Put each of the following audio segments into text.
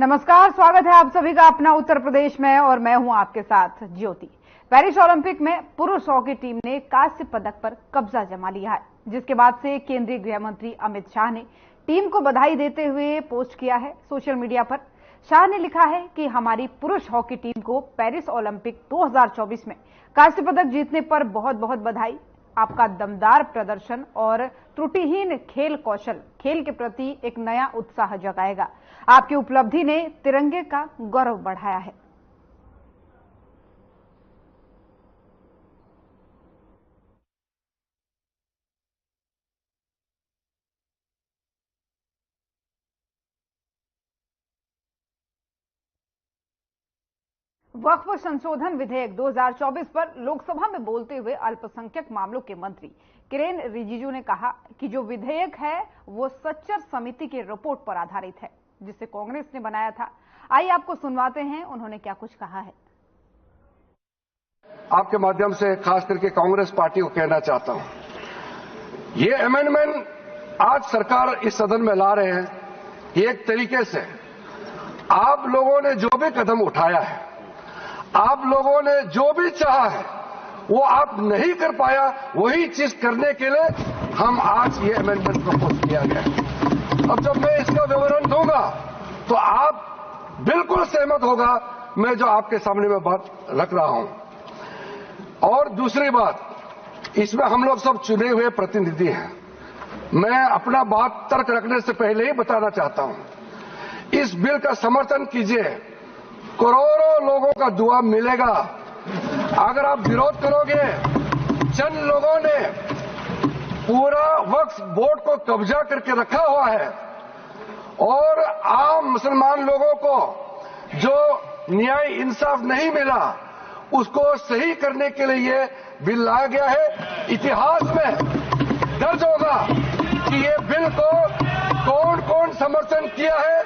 नमस्कार, स्वागत है आप सभी का अपना उत्तर प्रदेश में और मैं हूं आपके साथ ज्योति। पेरिस ओलंपिक में पुरुष हॉकी टीम ने कांस्य पदक पर कब्जा जमा लिया है, जिसके बाद से केंद्रीय गृह मंत्री अमित शाह ने टीम को बधाई देते हुए पोस्ट किया है सोशल मीडिया पर। शाह ने लिखा है कि हमारी पुरुष हॉकी टीम को पेरिस ओलंपिक 2024 में कांस्य पदक जीतने पर बहुत बहुत बधाई। आपका दमदार प्रदर्शन और त्रुटिहीन खेल कौशल खेल के प्रति एक नया उत्साह जगाएगा। आपकी उपलब्धि ने तिरंगे का गौरव बढ़ाया है। वक्फ संशोधन विधेयक 2024 पर लोकसभा में बोलते हुए अल्पसंख्यक मामलों के मंत्री किरेन रिजिजू ने कहा कि जो विधेयक है वो सच्चर समिति की रिपोर्ट पर आधारित है, जिसे कांग्रेस ने बनाया था। आइए आपको सुनवाते हैं उन्होंने क्या कुछ कहा है। आपके माध्यम से खास करके कांग्रेस पार्टी को कहना चाहता हूं, ये अमेंडमेंट आज सरकार इस सदन में ला रहे हैं, ये एक तरीके से आप लोगों ने जो भी कदम उठाया है, आप लोगों ने जो भी चाहा है, वो आप नहीं कर पाया, वही चीज करने के लिए हम आज ये अमेंडमेंट प्रपोज किया गया है। अब जब मैं इसका विवरण दूंगा तो आप बिल्कुल सहमत होगा मैं जो आपके सामने में बात रख रहा हूं। और दूसरी बात, इसमें हम लोग सब चुने हुए प्रतिनिधि हैं। मैं अपना बात तर्क रखने से पहले ही बताना चाहता हूं, इस बिल का समर्थन कीजिए, करोड़ों लोगों का दुआ मिलेगा। अगर आप विरोध करोगे, चंद लोगों ने पूरा वक्फ बोर्ड को कब्जा करके रखा हुआ है और आम मुसलमान लोगों को जो न्याय इंसाफ नहीं मिला उसको सही करने के लिए ये बिल लाया गया है। इतिहास में दर्ज होगा कि ये बिल को कौन कौन समर्थन किया है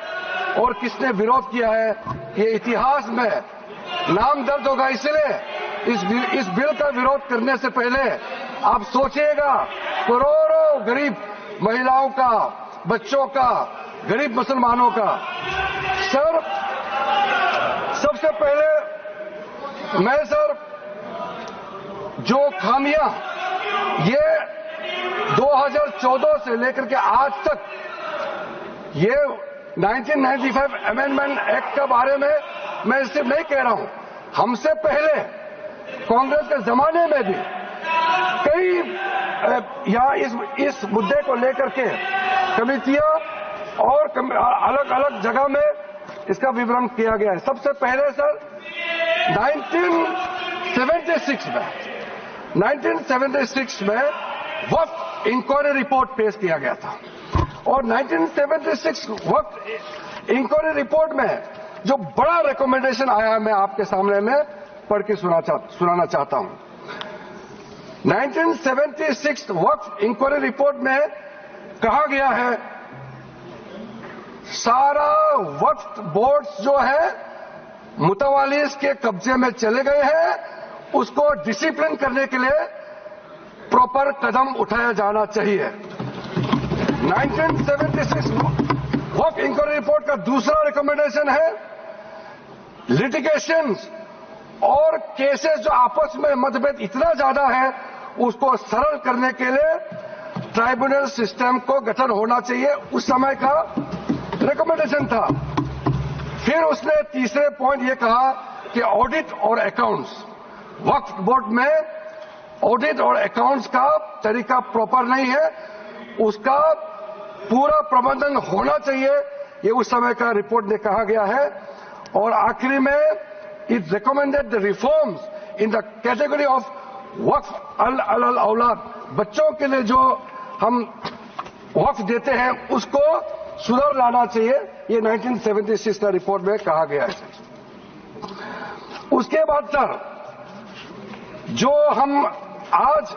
और किसने विरोध किया है, ये इतिहास में नाम दर्ज होगा। इसलिए इस बिल का विरोध करने से पहले आप सोचिएगा, करोड़ों गरीब महिलाओं का, बच्चों का, गरीब मुसलमानों का। सर, सबसे पहले मैं जो खामियां ये 2014 से लेकर के आज तक ये 1995 अमेंडमेंट एक्ट के बारे में मैं सिर्फ नहीं कह रहा हूं, हमसे पहले कांग्रेस के जमाने में भी कई यहां इस मुद्दे को लेकर के कमेटियां और अलग अलग जगह में इसका विवरण किया गया है। सबसे पहले सर 1976 में वक्फ इंक्वायरी रिपोर्ट पेश किया गया था और 1976 वक्फ इंक्वायरी रिपोर्ट में जो बड़ा रिकमेंडेशन आया है, मैं आपके सामने में पढ़ के सुनाना चाहता हूं। 1976 वक्फ इंक्वायरी रिपोर्ट में कहा गया है, सारा वक्फ बोर्ड्स जो है मुतवालिस के कब्जे में चले गए हैं, उसको डिसिप्लिन करने के लिए प्रॉपर कदम उठाया जाना चाहिए। 1976 वक्फ इंक्वायरी रिपोर्ट का दूसरा रिकमेंडेशन है, लिटिगेशंस और केसेस जो आपस में मतभेद इतना ज्यादा है उसको सरल करने के लिए ट्राइब्यूनल सिस्टम को गठन होना चाहिए, उस समय का रिकमेंडेशन था। फिर उसने तीसरे पॉइंट ये कहा कि ऑडिट और अकाउंट्स, वक्फ बोर्ड में ऑडिट और अकाउंट्स का तरीका प्रॉपर नहीं है, उसका पूरा प्रबंधन होना चाहिए, ये उस समय का रिपोर्ट ने कहा गया है। और आखिरी में it recommended the reforms in the category of waqf al aulad, बच्चों के लिए जो हम वक्फ देते हैं उसको सुधार लाना चाहिए, ये 1976 का रिपोर्ट में कहा गया है। उसके बाद सर, जो हम आज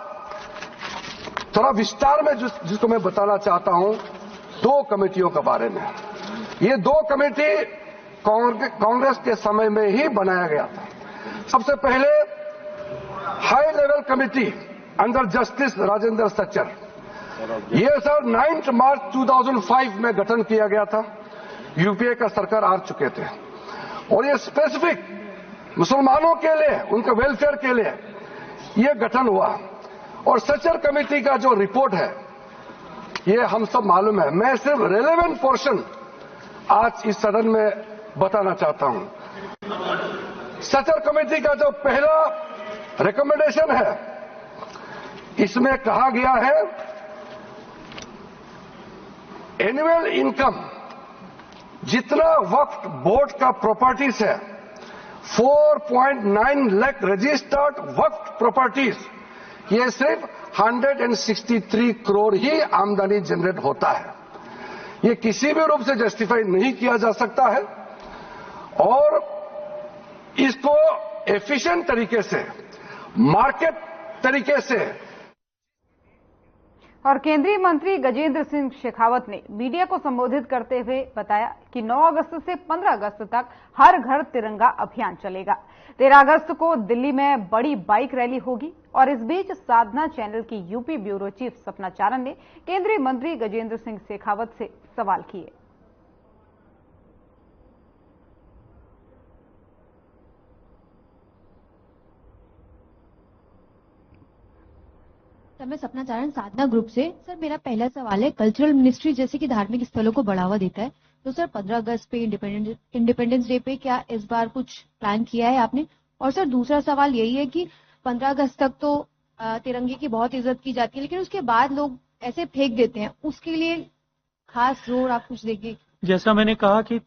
थोड़ा विस्तार में जिसको मैं बताना चाहता हूं, दो कमेटियों के बारे में। ये दो कमेटी कांग्रेस के समय में ही बनाया गया था। सबसे पहले high level committee under justice Rajendra Sachar, ये सर 9 मार्च 2005 में गठन किया गया था। यूपीए का सरकार आ चुके थे और ये स्पेसिफिक मुसलमानों के लिए, उनके वेलफेयर के लिए ये गठन हुआ। और सचर कमेटी का जो रिपोर्ट है ये हम सब मालूम है। मैं सिर्फ रेलेवेंट पोर्शन आज इस सदन में बताना चाहता हूं। सचर कमेटी का जो पहला रिकमेंडेशन है, इसमें कहा गया है एनुअल इनकम जितना वक्फ बोर्ड का प्रॉपर्टीज है 4.9 लाख रजिस्टर्ड वक्फ प्रॉपर्टीज, ये सिर्फ 163 करोड़ ही आमदनी जनरेट होता है। ये किसी भी रूप से जस्टिफाई नहीं किया जा सकता है और इसको एफिशिएंट तरीके से, मार्केट तरीके से। और केंद्रीय मंत्री गजेंद्र सिंह शेखावत ने मीडिया को संबोधित करते हुए बताया कि 9 अगस्त से 15 अगस्त तक हर घर तिरंगा अभियान चलेगा। 13 अगस्त को दिल्ली में बड़ी बाइक रैली होगी। और इस बीच साधना चैनल की यूपी ब्यूरो चीफ सपना चारण ने केंद्रीय मंत्री गजेंद्र सिंह शेखावत से सवाल किए। सर, मैं सपना चारण साधना ग्रुप से। सर, मेरा पहला सवाल है, कल्चरल मिनिस्ट्री जैसे कि धार्मिक स्थलों को बढ़ावा देता है, तो सर 15 अगस्त पे इंडिपेंडेंस डे पे क्या इस बार कुछ प्लान किया है आपने? और सर दूसरा सवाल यही है कि 15 अगस्त तक तो तिरंगे की बहुत इज्जत की जाती है, लेकिन उसके बाद लोग ऐसे फेंक देते हैं, उसके लिए खास जोर आप कुछ देंगे? जैसा मैंने कहा कि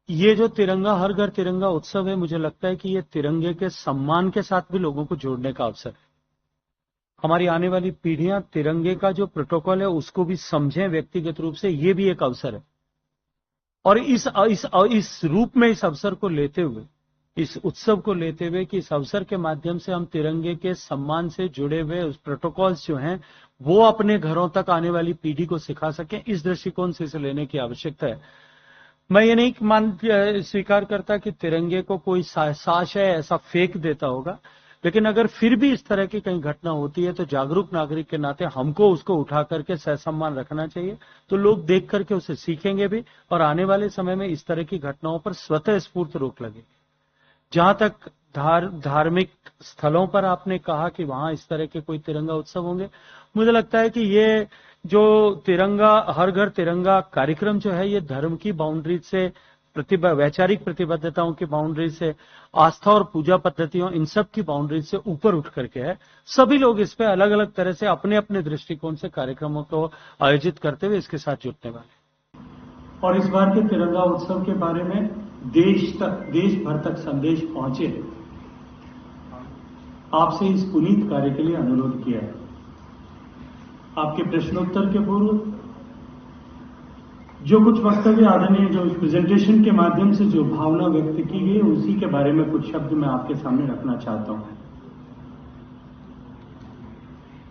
ये जो तिरंगा हर घर तिरंगा उत्सव है, मुझे लगता है कि ये तिरंगे के सम्मान के साथ भी लोगों को जोड़ने का अवसर है। हमारी आने वाली पीढ़ियां तिरंगे का जो प्रोटोकॉल है उसको भी समझें व्यक्तिगत रूप से, ये भी एक अवसर है। और इस रूप में इस अवसर को लेते हुए, इस उत्सव को लेते हुए कि इस अवसर के माध्यम से हम तिरंगे के सम्मान से जुड़े हुए उस प्रोटोकॉल्स जो हैं वो अपने घरों तक आने वाली पीढ़ी को सिखा सकें, इस दृष्टिकोण से इसे लेने की आवश्यकता है। मैं ये नहीं स्वीकार करता कि तिरंगे को कोई साजिश है ऐसा फेंक देता होगा, लेकिन अगर फिर भी इस तरह की कहीं घटना होती है तो जागरूक नागरिक के नाते हमको उसको उठा करके सहसम्मान रखना चाहिए। तो लोग देख करके उसे सीखेंगे भी और आने वाले समय में इस तरह की घटनाओं पर स्वतः स्फूर्त रोक लगेगी। जहां तक धार्मिक स्थलों पर आपने कहा कि वहां इस तरह के कोई तिरंगा उत्सव होंगे, मुझे लगता है कि ये जो तिरंगा हर घर तिरंगा कार्यक्रम जो है ये धर्म की बाउंड्री से, वैचारिक प्रतिबद्धताओं की बाउंड्री से, आस्था और पूजा पद्धतियों इन सब की बाउंड्री से ऊपर उठ करके है। सभी लोग इस पे अलग अलग तरह से अपने अपने दृष्टिकोण से कार्यक्रमों को आयोजित करते हुए इसके साथ जुटने वाले। और इस बार के तिरंगा उत्सव के बारे में देश भर तक संदेश पहुंचे, आपसे इस पुनीत कार्य के लिए अनुरोध किया है। आपके प्रश्नोत्तर के पूर्व जो कुछ वक्तव्य आदरणीय जो प्रेजेंटेशन के माध्यम से जो भावना व्यक्त की गई उसी के बारे में कुछ शब्द मैं आपके सामने रखना चाहता हूं।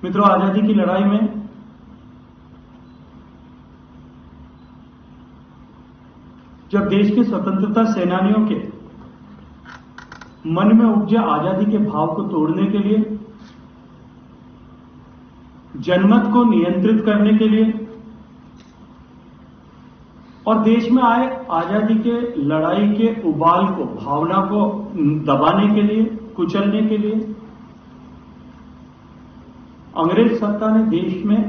मित्रों, आजादी की लड़ाई में जब देश के स्वतंत्रता सेनानियों के मन में उपजे आजादी के भाव को तोड़ने के लिए, जनमत को नियंत्रित करने के लिए और देश में आए आजादी के लड़ाई के उबाल को, भावना को दबाने के लिए, कुचलने के लिए अंग्रेज सत्ता ने देश में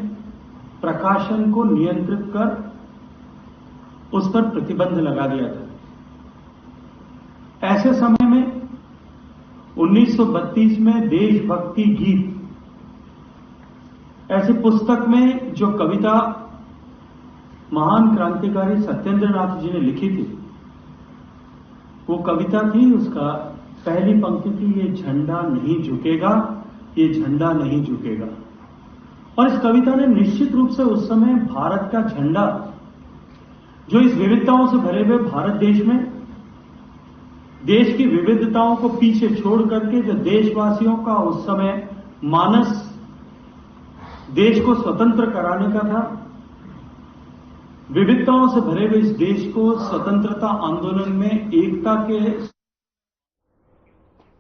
प्रकाशन को नियंत्रित कर उस पर प्रतिबंध लगा दिया था। ऐसे समय में 1932 में देशभक्ति गीत ऐसी पुस्तक में जो कविता महान क्रांतिकारी सत्येंद्रनाथ जी ने लिखी थी, वो कविता थी, उसका पहली पंक्ति थी, ये झंडा नहीं झुकेगा, ये झंडा नहीं झुकेगा। और इस कविता ने निश्चित रूप से उस समय भारत का झंडा, जो इस विविधताओं से भरे हुए भारत देश में देश की विविधताओं को पीछे छोड़ करके जो देशवासियों का उस समय मानस देश को स्वतंत्र कराने का था, विविधताओं से भरे हुए इस देश को स्वतंत्रता आंदोलन में एकता के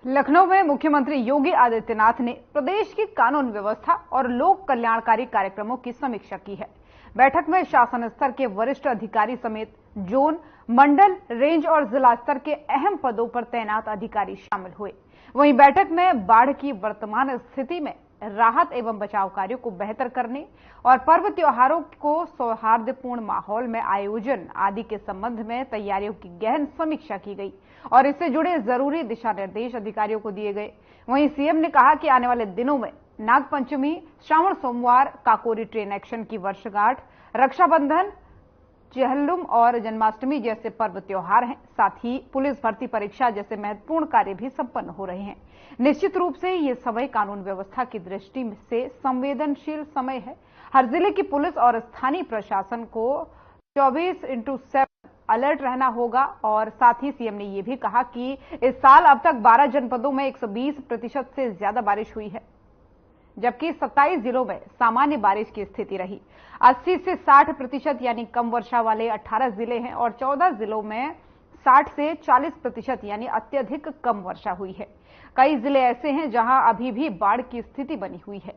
लखनऊ में मुख्यमंत्री योगी आदित्यनाथ ने प्रदेश की कानून व्यवस्था और लोक कल्याणकारी कार्यक्रमों की समीक्षा की है। बैठक में शासन स्तर के वरिष्ठ अधिकारी समेत जोन, मंडल, रेंज और जिला स्तर के अहम पदों पर तैनात अधिकारी शामिल हुए। वहीं बैठक में बाढ़ की वर्तमान स्थिति में राहत एवं बचाव कार्यों को बेहतर करने और पर्व त्योहारों को सौहार्दपूर्ण माहौल में आयोजन आदि के संबंध में तैयारियों की गहन समीक्षा की गई और इससे जुड़े जरूरी दिशा निर्देश अधिकारियों को दिए गए। वहीं सीएम ने कहा कि आने वाले दिनों में नागपंचमी, श्रावण सोमवार, काकोरी ट्रेन एक्शन की वर्षगांठ, रक्षाबंधन, चेहल्लुम और जन्माष्टमी जैसे पर्व त्योहार हैं। साथ ही पुलिस भर्ती परीक्षा जैसे महत्वपूर्ण कार्य भी संपन्न हो रहे हैं। निश्चित रूप से ये समय कानून व्यवस्था की दृष्टि से संवेदनशील समय है। हर जिले की पुलिस और स्थानीय प्रशासन को 24/7 अलर्ट रहना होगा। और साथ ही सीएम ने यह भी कहा कि इस साल अब तक 12 जनपदों में 120% से ज्यादा बारिश हुई है, जबकि 27 जिलों में सामान्य बारिश की स्थिति रही। 80 से 60% यानी कम वर्षा वाले 18 जिले हैं और 14 जिलों में 60 से 40% यानी अत्यधिक कम वर्षा हुई है। कई जिले ऐसे हैं जहां अभी भी बाढ़ की स्थिति बनी हुई है।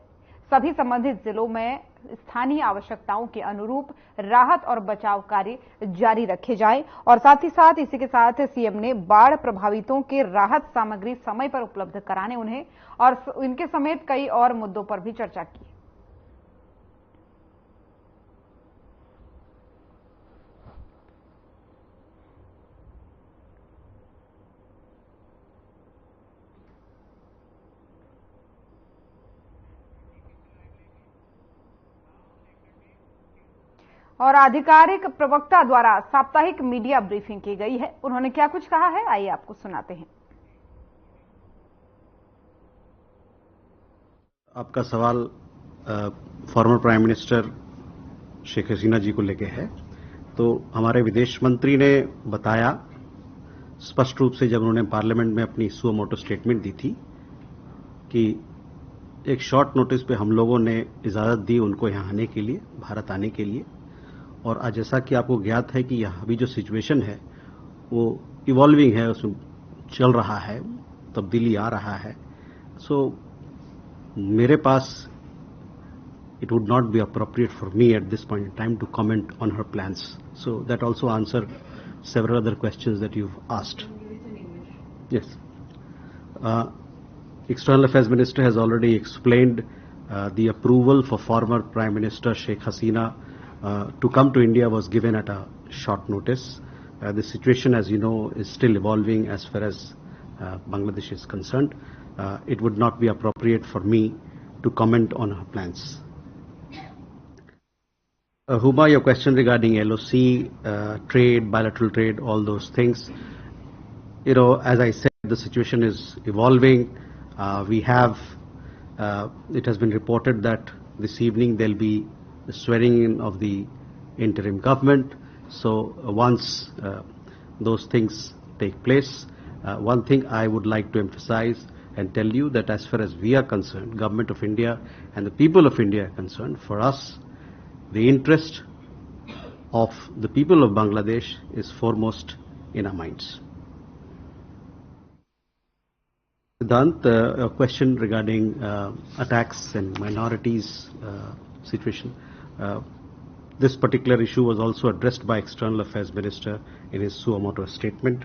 सभी संबंधित जिलों में स्थानीय आवश्यकताओं के अनुरूप राहत और बचाव कार्य जारी रखे जाएं। और साथ ही साथ इसी के साथ सीएम ने बाढ़ प्रभावितों के राहत सामग्री समय पर उपलब्ध कराने उन्हें और इनके समेत कई और मुद्दों पर भी चर्चा की। और आधिकारिक प्रवक्ता द्वारा साप्ताहिक मीडिया ब्रीफिंग की गई है। उन्होंने क्या कुछ कहा है, आइए आपको सुनाते हैं। आपका सवाल former prime minister Sheikh Hasina जी को लेके है। तो हमारे विदेश मंत्री ने बताया स्पष्ट रूप से, जब उन्होंने पार्लियामेंट में अपनी सुओ मोटो स्टेटमेंट दी थी, कि एक शॉर्ट नोटिस पे हम लोगों ने इजाजत दी उनको यहाँ आने के लिए, भारत आने के लिए। और आज जैसा कि आपको ज्ञात है कि यहाँ अभी जो सिचुएशन है वो इवॉल्विंग है, उसमें चल रहा है, तब्दीली आ रहा है। सो मेरे पास it would not be appropriate for me at this point in time to comment on her plans. So that also answer several other questions that you've asked. Yes. External Affairs Minister has already explained the approval for former Prime Minister Sheikh Hasina to come to India was given at a short notice. The situation, as you know, is still evolving as far as Bangladesh is concerned. It would not be appropriate for me to comment on her plans. Huma, your question regarding LOC, trade, bilateral trade, all those things. You know, as I said, the situation is evolving. It has been reported that this evening there'll be the swearing in of the interim government. So once those things take place, one thing I would like to emphasize and tell you that as far as we are concerned, Government of India and the people of India are concerned, for us, the interest of the people of Bangladesh is foremost in our minds. Siddhant, a question regarding attacks and minorities situation. This particular issue was also addressed by External Affairs Minister in his suo moto statement.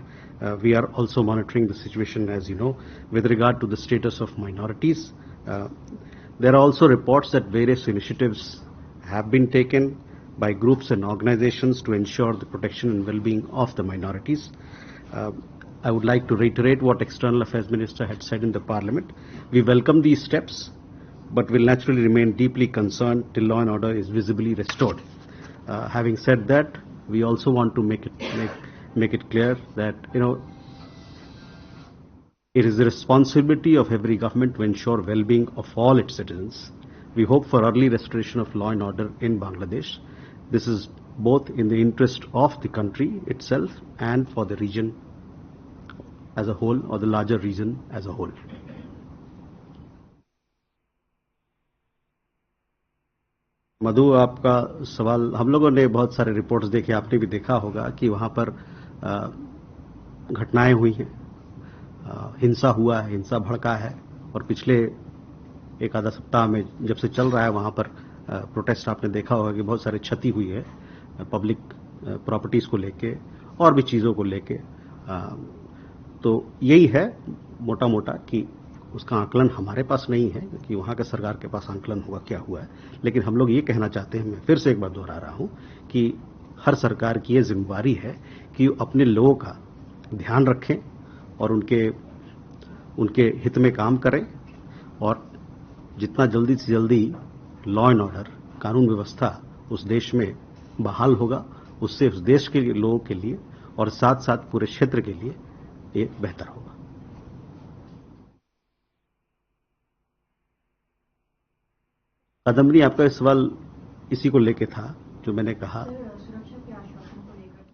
We are also monitoring the situation, as you know, with regard to the status of minorities. There are also reports that various initiatives have been taken by groups and organizations to ensure the protection and well-being of the minorities. I would like to reiterate what External Affairs Minister had said in the Parliament. We welcome these steps, but will naturally remain deeply concerned till law and order is visibly restored. Having said that, we also want to make it clear that, you know, it is the responsibility of every government to ensure well-being of all its citizens. We hope for early restoration of law and order in Bangladesh. This is both in the interest of the country itself and for the region as a whole, or the larger region as a whole. मधु, आपका सवाल, हम लोगों ने बहुत सारे reports देखे, आपने भी देखा होगा कि वहां पर घटनाएं हुई हैं। हिंसा हुआ है, हिंसा भड़का है, और पिछले एक आधा सप्ताह में जब से चल रहा है वहां पर प्रोटेस्ट आपने देखा होगा कि बहुत सारी क्षति हुई है पब्लिक प्रॉपर्टीज को लेके और भी चीजों को लेके। तो यही है मोटा मोटा कि उसका आकलन हमारे पास नहीं है कि वहां के सरकार के पास आकलन होगा क्या हुआ है, लेकिन हम लोग ये कहना चाहते हैं, मैं फिर से एक बार दोहरा रहा हूं कि हर सरकार की ये जिम्मेवारी है कि अपने लोगों का ध्यान रखें और उनके हित में काम करें, और जितना जल्दी से जल्दी लॉ एंड ऑर्डर, कानून व्यवस्था उस देश में बहाल होगा, उससे उस देश के लोगों के लिए और साथ साथ पूरे क्षेत्र के लिए ये बेहतर होगा। कदमनी, आपका सवाल इसी को लेके था जो मैंने कहा। सुरक्षा के आश्वासन को लेकर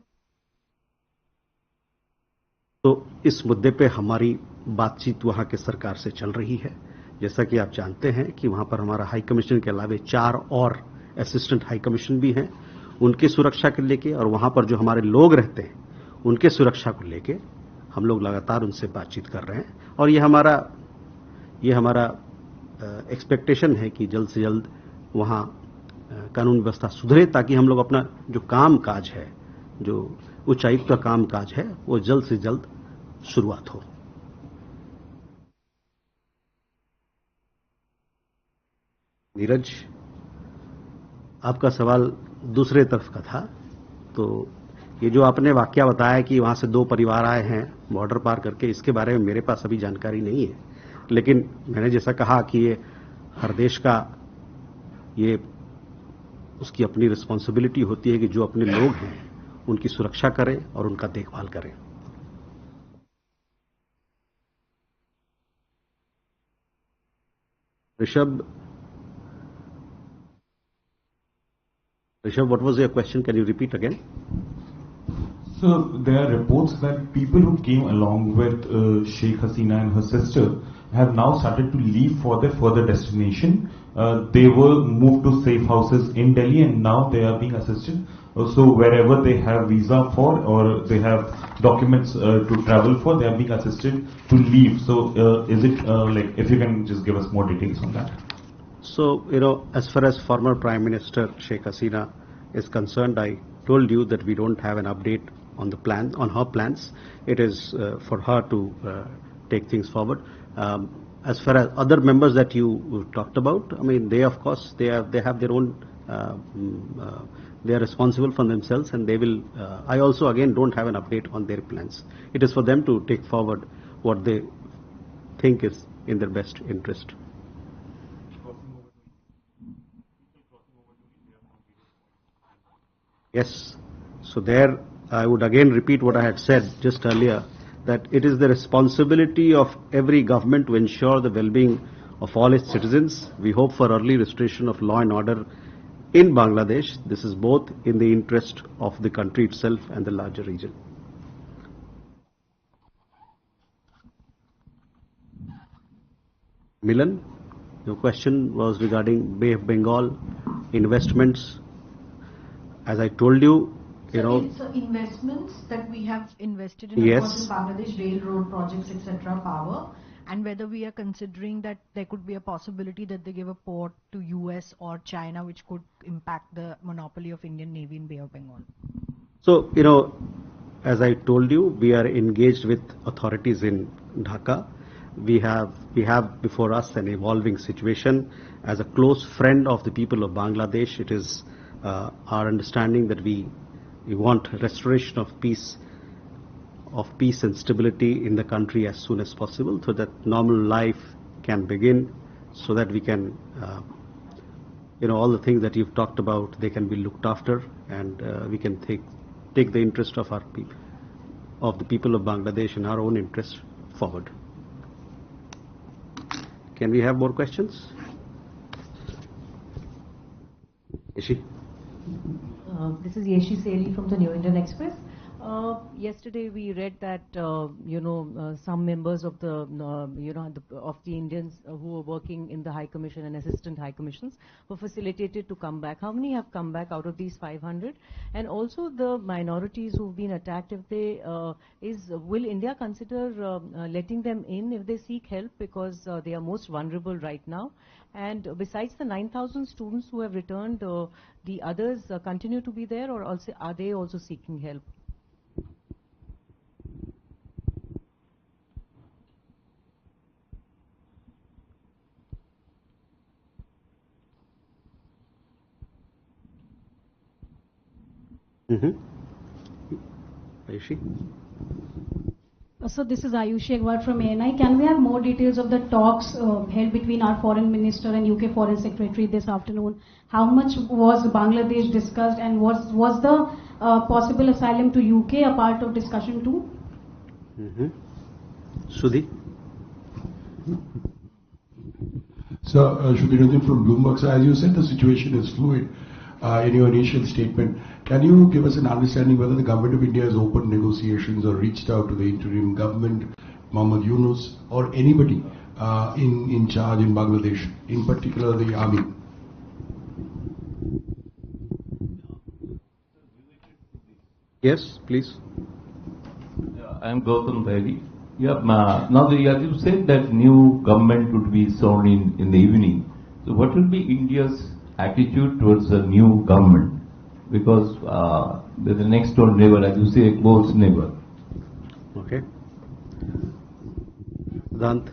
तो इस मुद्दे पे हमारी बातचीत वहां के सरकार से चल रही है। जैसा कि आप जानते हैं कि वहां पर हमारा हाई कमिश्नर के अलावे 4 और असिस्टेंट हाई कमिश्नर भी हैं, उनकी सुरक्षा को लेके और वहां पर जो हमारे लोग रहते हैं उनके सुरक्षा को लेके हम लोग लगातार उनसे बातचीत कर रहे हैं, और ये हमारा एक्सपेक्टेशन है कि जल्द से जल्द वहां कानून व्यवस्था सुधरे, ताकि हम लोग अपना जो काम काज है, जो उच्चायुक्त का काम काज है, वो जल्द से जल्द शुरुआत हो। नीरज, आपका सवाल दूसरे तरफ का था। तो ये जो आपने वाकया बताया कि वहां से 2 परिवार आए हैं बॉर्डर पार करके, इसके बारे में मेरे पास अभी जानकारी नहीं है, लेकिन मैंने जैसा कहा कि ये हर देश का ये उसकी अपनी रिस्पॉन्सिबिलिटी होती है कि जो अपने लोग हैं उनकी सुरक्षा करें और उनका देखभाल करें। Rishabh, what was your question? Can you repeat again? So there are reports that people who came along with Sheikh Hasina and her sister have now started to leave for their further destination. They were moved to safe houses in Delhi and now they are being assisted. So wherever they have visa for or they have documents to travel for, they are being assisted to leave. So is it like, if you can just give us more details on that? So, as far as former Prime Minister Sheikh Hasina is concerned, I told you that we don't have an update on her plans. It is for her to take things forward. As far as other members that you talked about, I mean, they of course they have their own. They are responsible for themselves, and they will. I also again don't have an update on their plans. It is for them to take forward what they think is in their best interest. Yes. So there, I would again repeat what I had said just earlier, that it is the responsibility of every government to ensure the well-being of all its citizens. We hope for early restoration of law and order in Bangladesh. This is both in the interest of the country itself and the larger region. Milan, your question was regarding Bay of Bengal investments. As I told you, So investments that we have invested in, Yes. of course, in Bangladesh railroad projects, etc. power, and whether we are considering that there could be a possibility that they give a port to US or China, which could impact the monopoly of Indian Navy in Bay of Bengal. So, as I told you, we are engaged with authorities in Dhaka. We have before us an evolving situation. As a close friend of the people of Bangladesh, it is our understanding that we want restoration of peace and stability in the country as soon as possible, so that normal life can begin, so that we can, all the things that you've talked about, they can be looked after, and we can take the interest of the people of Bangladesh and our own interest forward. Can we have more questions? Yeshi? This is Yeshi Seli from the New Indian Express. Yesterday we read that some members of the of the Indians who were working in the High Commission and Assistant High Commissions were facilitated to come back. How many have come back out of these 500? And also the minorities who've been attacked, if they will India consider letting them in if they seek help, because they are most vulnerable right now? And besides the 9,000 students who have returned, the others continue to be there, or also are they also seeking help? Ayushi? So this is Ayushi Agarwal from ANI. Can we have more details of the talks held between our Foreign Minister and UK Foreign Secretary this afternoon? How much was Bangladesh discussed, and was the possible asylum to UK a part of discussion too? Sudhi? So, Sudhi Ranjan from Bloomberg. So, as you said, the situation is fluid. In your initial statement, can you give us an understanding whether the government of India has opened negotiations or reached out to the interim government, Mohammad Yunus, or anybody in charge in Bangladesh, in particular the army? Yes, please. I am Gautam Bhaivi. Now, as you said that new government would be sworn in the evening. So, what will be India's attitude towards the new government? Because the next door neighbor, as you say, a close neighbor. Okay. Siddhant?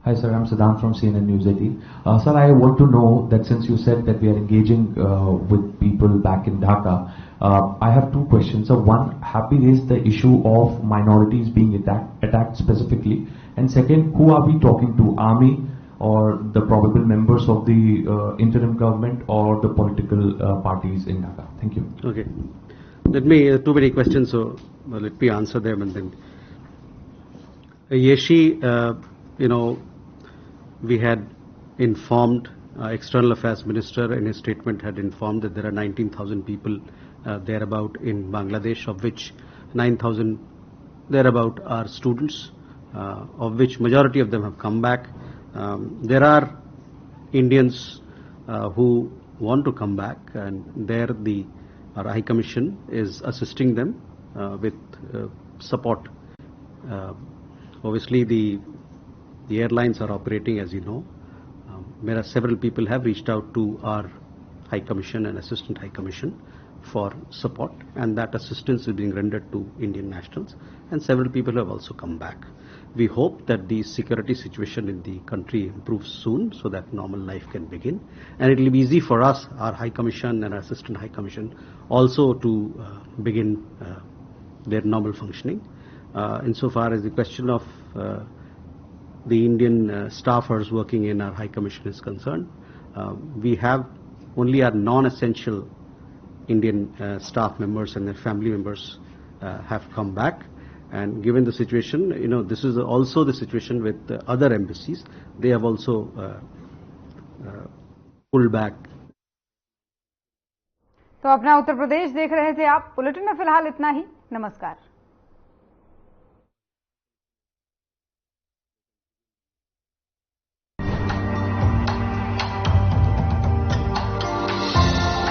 Hi sir, I'm Siddhant from CNN News 18. Sir, I want to know that since you said that we are engaging with people back in Dhaka, I have two questions. So one, have we raised the issue of minorities being attacked specifically? And second, who are we talking to? Army, or the probable members of the interim government, or the political parties in Dhaka? Thank you. Okay. Let me, too many questions, so let me answer them and then. Yeshi, we had informed, External Affairs Minister in his statement had informed that there are 19,000 people thereabout in Bangladesh, of which 9,000 thereabout are students, of which majority of them have come back. There are Indians who want to come back, and there our High Commission is assisting them with support. Obviously, the airlines are operating, as you know. There are several people have reached out to our High Commission and Assistant High Commission for support, and that assistance is being rendered to Indian nationals, and several people have also come back. We hope that the security situation in the country improves soon so that normal life can begin, and it will be easy for us, our High Commission and our Assistant High Commission, also to begin their normal functioning. Insofar as the question of the Indian staffers working in our High Commission is concerned, we have only our non-essential Indian staff members and their family members have come back. And given the situation, this is also the situation with other embassies. They have also pulled back. तो अपना उत्तर प्रदेश देख रहे थे आप। Bulletin में फिलहाल इतना ही। नमस्कार।